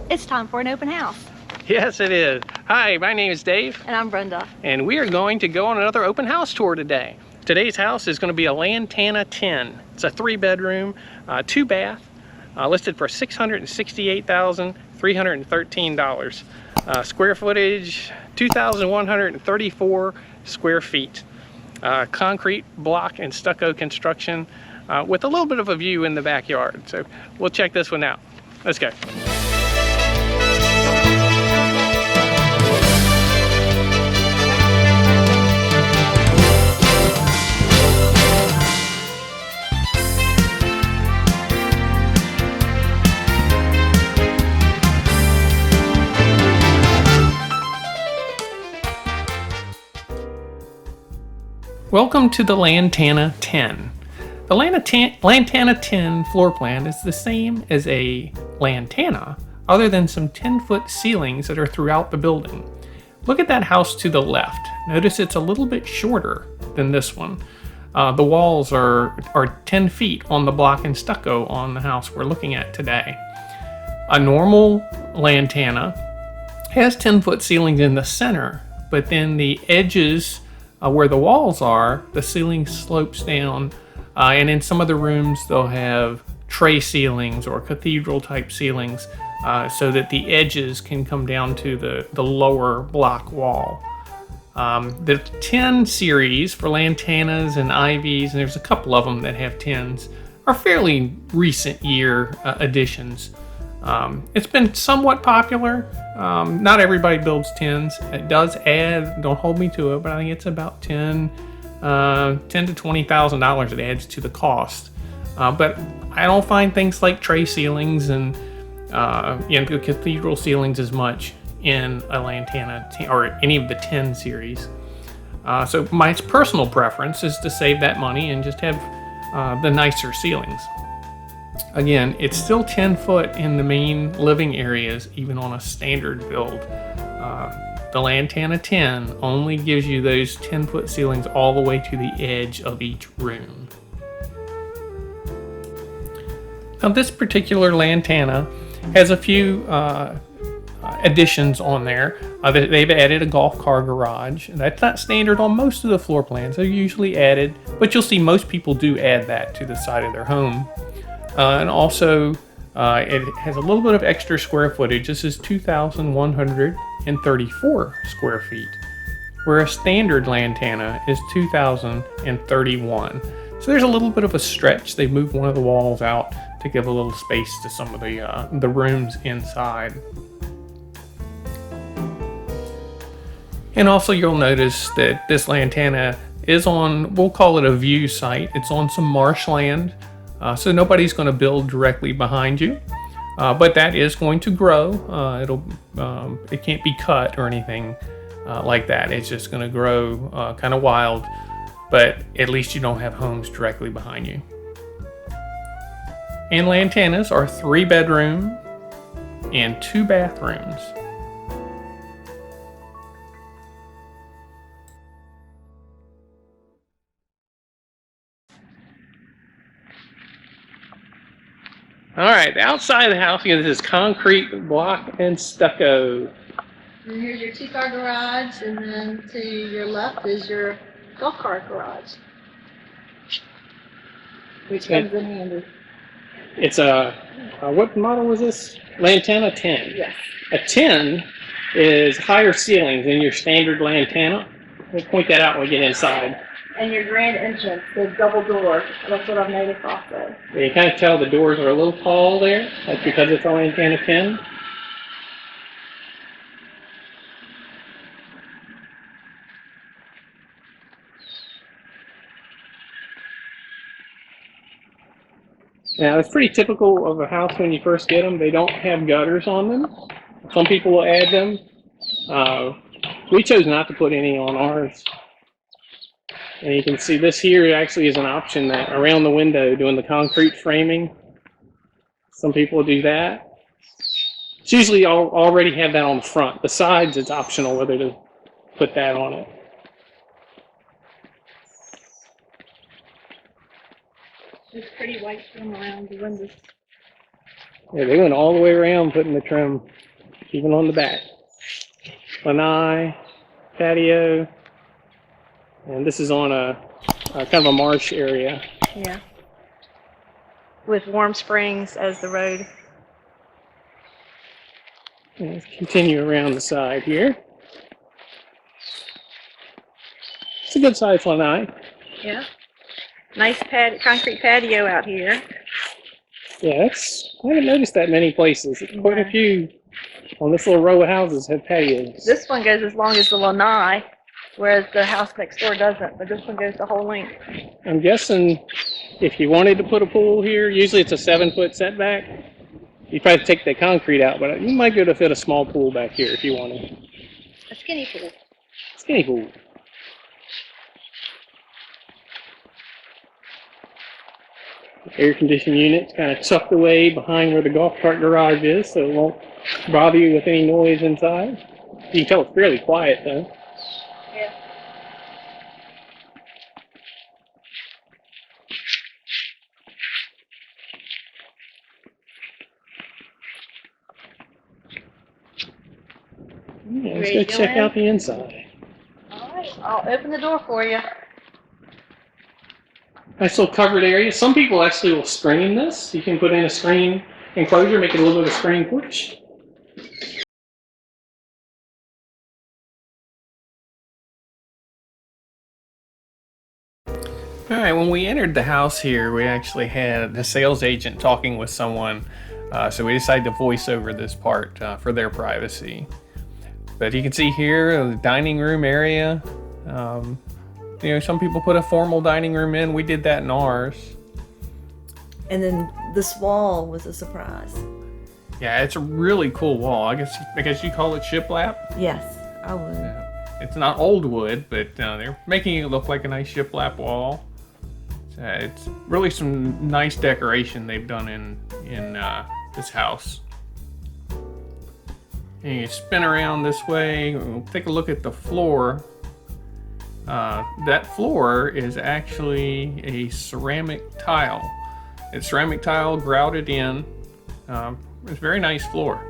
It's time for an open house. Yes, it is. Hi, my name is Dave. And I'm Brenda. And we are going to go on another open house tour today. Today's house is going to be a Lantana 10. It's a 3-bedroom, 2-bath, listed for $668,313. Square footage, 2,134 square feet. Concrete block and stucco construction with a little bit of a view in the backyard. So we'll check this one out. Let's go. Welcome to the Lantana 10. The Lantana 10 floor plan is the same as a Lantana, other than some 10-foot ceilings that are throughout the building. Look at that house to the left. Notice it's a little bit shorter than this one. The walls are 10 feet on the block and stucco on the house we're looking at today. A normal Lantana has 10-foot ceilings in the center, but then the edges where the walls are, the ceiling slopes down, and in some of the rooms they'll have tray ceilings or cathedral type ceilings so that the edges can come down to the lower block wall. The 10 series for Lantanas and Ivies, and there's a couple of them that have 10s, are fairly recent year additions. It's been somewhat popular. Not everybody builds 10s. It does add, don't hold me to it, but I think it's about $10,000 to $20,000 it adds to the cost. But I don't find things like tray ceilings and cathedral ceilings as much in a Lantana 10, or any of the 10 series. So my personal preference is to save that money and just have the nicer ceilings. Again, it's still 10 foot in the main living areas, even on a standard build. The Lantana 10 only gives you those 10-foot ceilings all the way to the edge of each room. Now, this particular Lantana has a few additions on there. They've added a golf car garage. That's not standard on most of the floor plans. They're usually added, but you'll see most people do add that to the side of their home. And also, it has a little bit of extra square footage. This is 2,134 square feet, where a standard Lantana is 2,031. So there's a little bit of a stretch. They moved one of the walls out to give a little space to some of the rooms inside. And also, you'll notice that this Lantana is on, we'll call it a view site. It's on some marshland. So nobody's going to build directly behind you, but that is going to grow. It can't be cut or anything like that. It's just going to grow kind of wild, but at least you don't have homes directly behind you. And Lantanas are 3-bedroom and 2 bathrooms. All right, the outside of the house, again, this is concrete block and stucco. And here's your 2-car garage, and then to your left is your golf cart garage, which comes in handy. It's what model was this? Lantana 10. Yes. A 10 is higher ceilings than your standard Lantana. We'll point that out when we get inside. And your grand entrance, the double door. That's what I've noticed also. Yeah, you kind of tell the doors are a little tall there. That's because it's a Lantana 10. Now, it's pretty typical of a house when you first get them. They don't have gutters on them. Some people will add them. We chose not to put any on ours. And you can see this here actually is an option that around the window doing the concrete framing. Some people do that. It's usually already have that on the front. The sides, it's optional whether to put that on it. There's pretty white trim around the windows. Yeah, they went all the way around putting the trim. even on the back. Lanai, patio, and this is on a kind of a marsh area. Yeah. With Warm Springs as the road. And let's continue around the side here. It's a good size Lanai. Yeah. Nice concrete patio out here. Yeah, I haven't noticed that many places. Quite a few on this little row of houses have patios. This one goes as long as the Lanai, whereas the house next door doesn't, but this one goes the whole length. I'm guessing if you wanted to put a pool here, usually it's a 7-foot setback. You'd probably take the concrete out, but you might be able to fit a small pool back here if you wanted. A skinny pool. Skinny pool. Air conditioning unit's kind of tucked away behind where the golf cart garage is, so it won't bother you with any noise inside. You can tell it's fairly quiet though. Yeah. Yeah, let's go check out the inside. All right, I'll open the door for you. Nice little covered area. Some people actually will screen this. You can put in a screen enclosure, make it a little bit of a screen porch. All right, when we entered the house here, we actually had a sales agent talking with someone, so we decided to voice over this part for their privacy. But you can see here the dining room area. You know, some people put a formal dining room in. We did that in ours. And then this wall was a surprise. Yeah, it's a really cool wall. I guess you call it shiplap. Yes, I would. It's not old wood, but they're making it look like a nice shiplap wall. It's really some nice decoration they've done in this house. And you spin around this way. We'll take a look at the floor. That floor is actually a ceramic tile. It's ceramic tile grouted in. It's a very nice floor.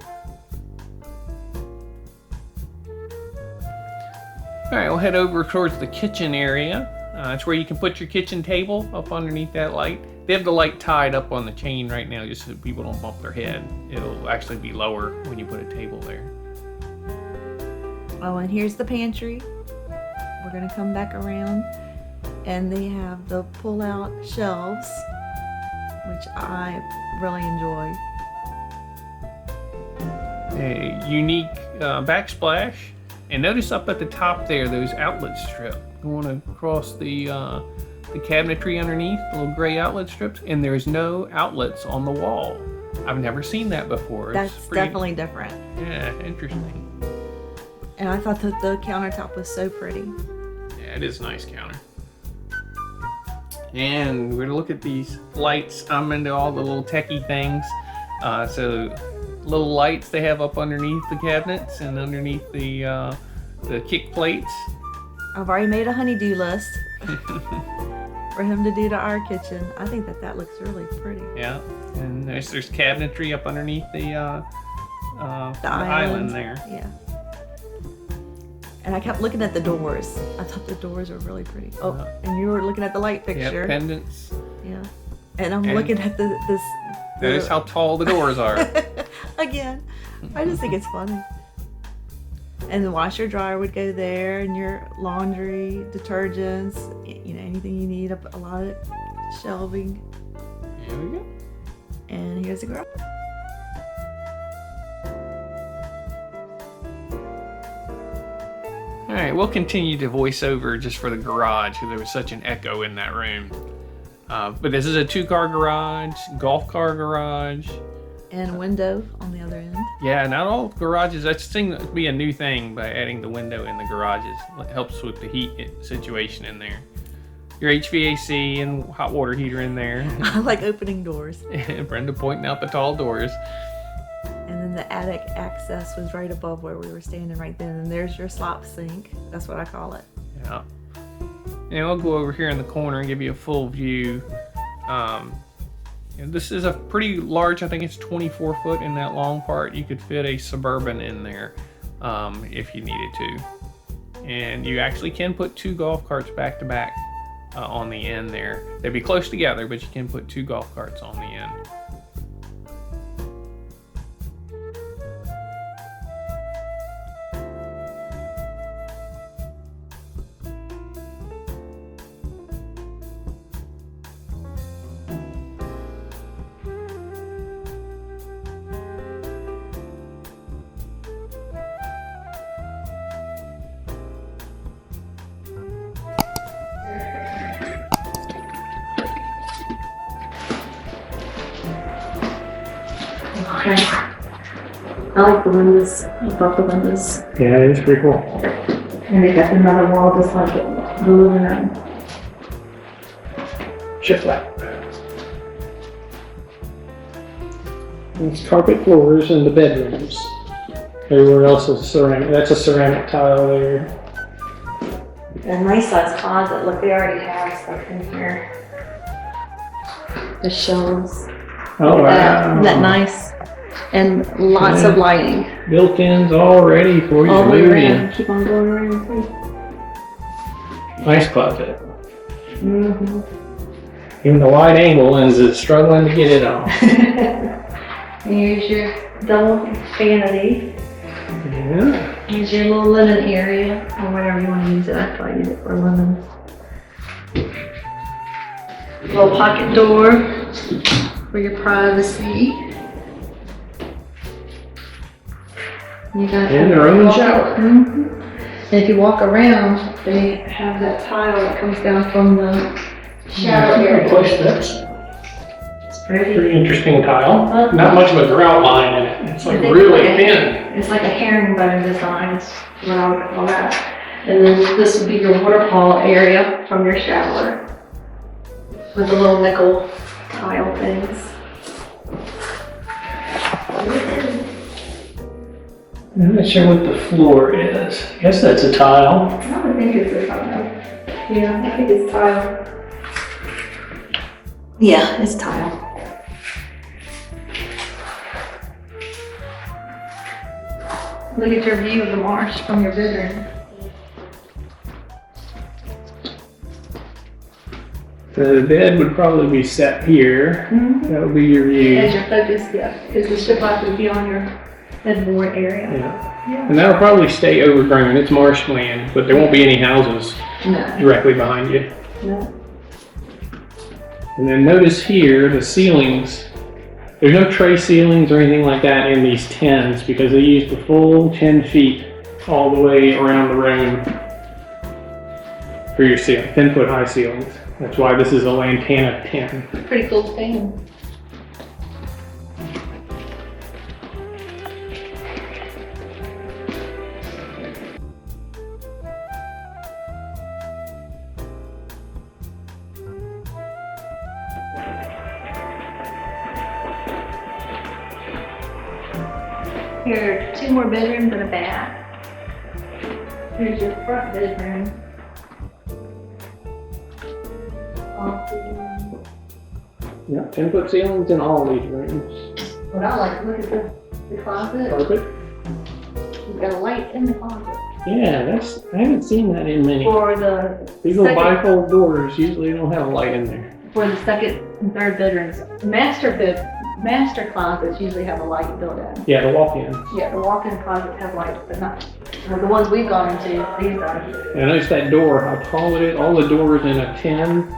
All right, we'll head over towards the kitchen area. That's where you can put your kitchen table up underneath that light. They have the light tied up on the chain right now just so people don't bump their head. It'll actually be lower when you put a table there. Oh, and here's the pantry. We're gonna come back around, and they have the pull-out shelves, which I really enjoy. A unique backsplash, and notice up at the top there, those outlet strips going across the cabinetry underneath, the little gray outlet strips, and there's no outlets on the wall. I've never seen that before. That's definitely different. Yeah, interesting. And I thought that the countertop was so pretty. Yeah, it is a nice counter. And we're gonna look at these lights. I'm into all the little techie things. So little lights they have up underneath the cabinets and underneath the kick plates. I've already made a honey-do list for him to do to our kitchen. I think that looks really pretty. Yeah, and there's cabinetry up underneath the island there. Yeah. And I kept looking at the doors. I thought the doors were really pretty. Oh, and you were looking at the light fixture. Yeah, pendants. Yeah. And I'm looking at this. That is how tall the doors are. Again, I just think it's funny. And the washer dryer would go there, and your laundry, detergents, you know, anything you need, a lot of shelving. Here we go. And here's the garage. All right, we'll continue to voice over just for the garage because there was such an echo in that room. But this is a 2-car garage, golf car garage. And a window on the other end. Yeah, not all garages. That seems to be a new thing by adding the window in the garages. It helps with the heat situation in there. Your HVAC and hot water heater in there. I like opening doors. And Brenda pointing out the tall doors. And then the attic access was right above where we were standing right then. And there's your slop sink. That's what I call it. Yeah. And I'll go over here in the corner and give you a full view. And this is a pretty large, I think it's 24 foot in that long part. You could fit a Suburban in there if you needed to. And you actually can put 2 golf carts back to back on the end there. They'd be close together, but you can put 2 golf carts on the end. Okay. I like the windows, above the windows. Yeah, it's pretty cool. And they got another wall just like it, the living room. Shiplap. It's carpet floors in the bedrooms. Everywhere else is ceramic. That's a ceramic tile there. A nice size closet. Look, they already have stuff in here. The shelves. Oh, wow. Isn't that nice? And lots of lighting. Built-ins all ready for you. All the way around. Keep on going around, please. Nice closet. Mm-hmm. Even the wide angle lens is struggling to get it on. Here's your double vanity. Yeah. Here's your little linen area, or whatever you want to use it. I probably use it for linen. Little pocket door for your privacy. You got And their own shower. Mm-hmm. And if you walk around, they have that tile that comes down from the shower area. Push steps. It's pretty. Pretty interesting tile. Not much of a grout line in it. It's like really thin. It's like a herringbone design, is what I would call that. And then this would be your waterfall area from your shower with the little nickel tile things. I'm not sure what the floor is. I guess that's a tile. I would think it's a tile. Yeah, I think it's tile. Yeah, it's tile. Look at your view of the marsh from your bedroom. The bed would probably be set here. Mm-hmm. That would be your view. As your focus, yeah, because the shiplap would be on your headboard area. Yeah. And that'll probably stay overgrown. It's marshland, but there won't be any houses No. directly behind you. No. And then notice here, the ceilings. There's no tray ceilings or anything like that in these 10s because they use the full 10 feet all the way around the room for your ceiling, 10-foot high ceilings. That's why this is a Lantana 10. Pretty cool thing. Here are 2 more bedrooms and a bath. Here's your front bedroom. Yeah, 10-foot ceilings in all these rooms. What I like, look at the closet. Carpet. You've got a light in the closet. Yeah, I haven't seen that in many. For the These little second, bifold doors usually don't have a light in there. for the second and third bedrooms. Master closets usually have a light built in. Yeah, the walk-ins. Yeah, the walk-in closets have lights, but not the ones we've gone into. These don't. And notice that door, how tall it is. All the doors in a 10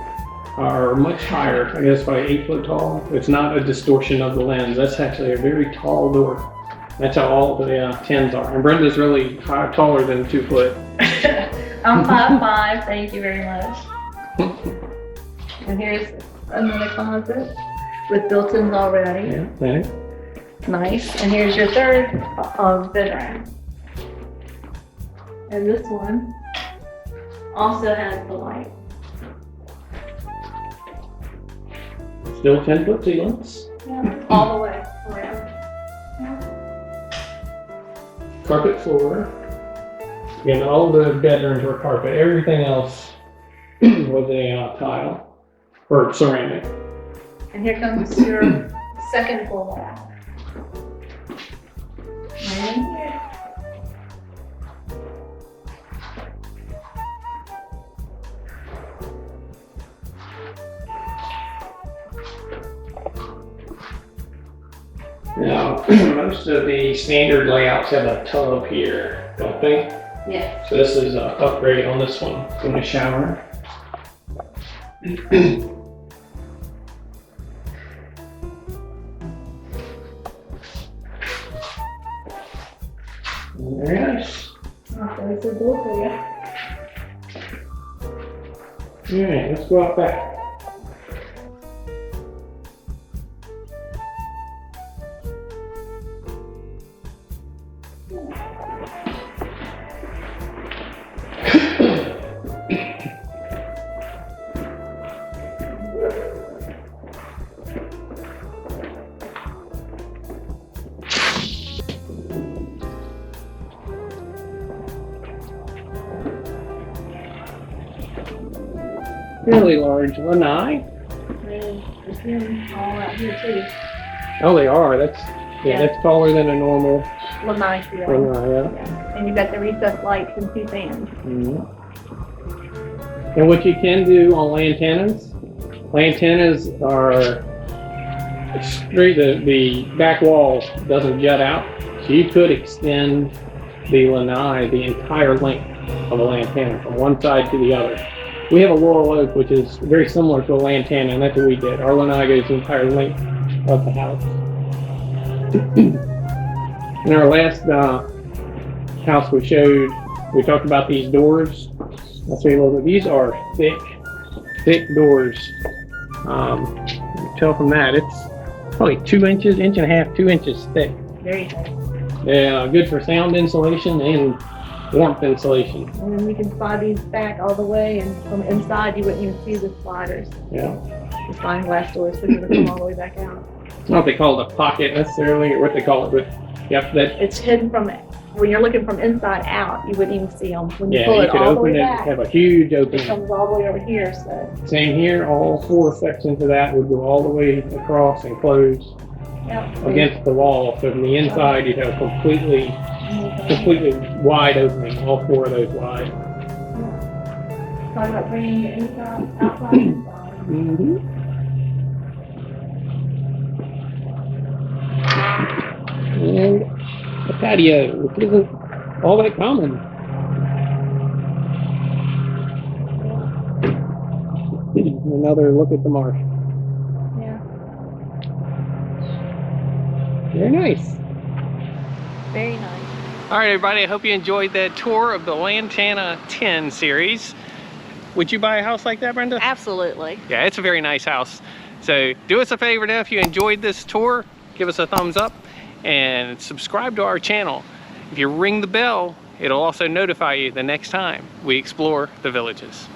are much higher, I guess by 8 foot tall. It's not a distortion of the lens. That's actually a very tall door. That's how all the 10s are. And Brenda's really taller than 2 foot. I'm 5'5", thank you very much. And here's another closet with built-ins already. Yeah, right. Nice. And here's your third bedroom. And this one also has the light. Still 10-foot ceilings. Yeah, all the way around. Carpet floor. Again, all the bedrooms were carpet. Everything else was a tile or ceramic. And here comes your second pull out. Right in here. Now, most of the standard layouts have a tub here, don't they? Yeah. So this is an upgrade on this one, in the shower. Very nice. Okay, so go for you. Alright, let's go out back. Really large lanai. And there's them all out here too. Oh, they are. That's that's taller than a normal Lanai ceiling. lanai. Yeah. And you've got the recessed lights and 2 fans. Mm-hmm. And what you can do on lantanas are straight. The back wall doesn't jut out, so you could extend the lanai the entire length of a lantana from one side to the other. We have a laurel oak, which is very similar to a lantana, and that's what we did. Our lanai goes the entire length of the house. In our last house we showed, we talked about these doors. I'll show you a little bit. These are thick doors. You can tell from that, it's probably 2 inches, 1.5 inches, 2 inches thick. Very thick. Yeah, good for sound insulation and warmth insulation. And then you can slide these back all the way, and from inside you wouldn't even see the sliders. Yeah. The sliding glass doors, so you would come all the way back out. It's not what they call it a pocket necessarily, or what they call it, but yep, that. It's hidden from it. When you're looking from inside out, you wouldn't even see them. When you Yeah, pull you it could all the open way it, back, have a huge it opening. comes all the way over here. So Same here, all 4 sections of that would go all the way across and close yeah. against the wall. So from the inside, you'd have a completely wide opening, all 4 of those wide. Talk about bringing the inside, outside, inside. Mm-hmm. And a patio, which isn't all that common. Another look at the marsh. Yeah. Very nice. Very nice. All right, everybody, I hope you enjoyed that tour of the Lantana 10 series. Would you buy a house like that, Brenda? Absolutely. Yeah, it's a very nice house. So do us a favor now, if you enjoyed this tour, give us a thumbs up and subscribe to our channel. If you ring the bell, it'll also notify you the next time we explore the villages.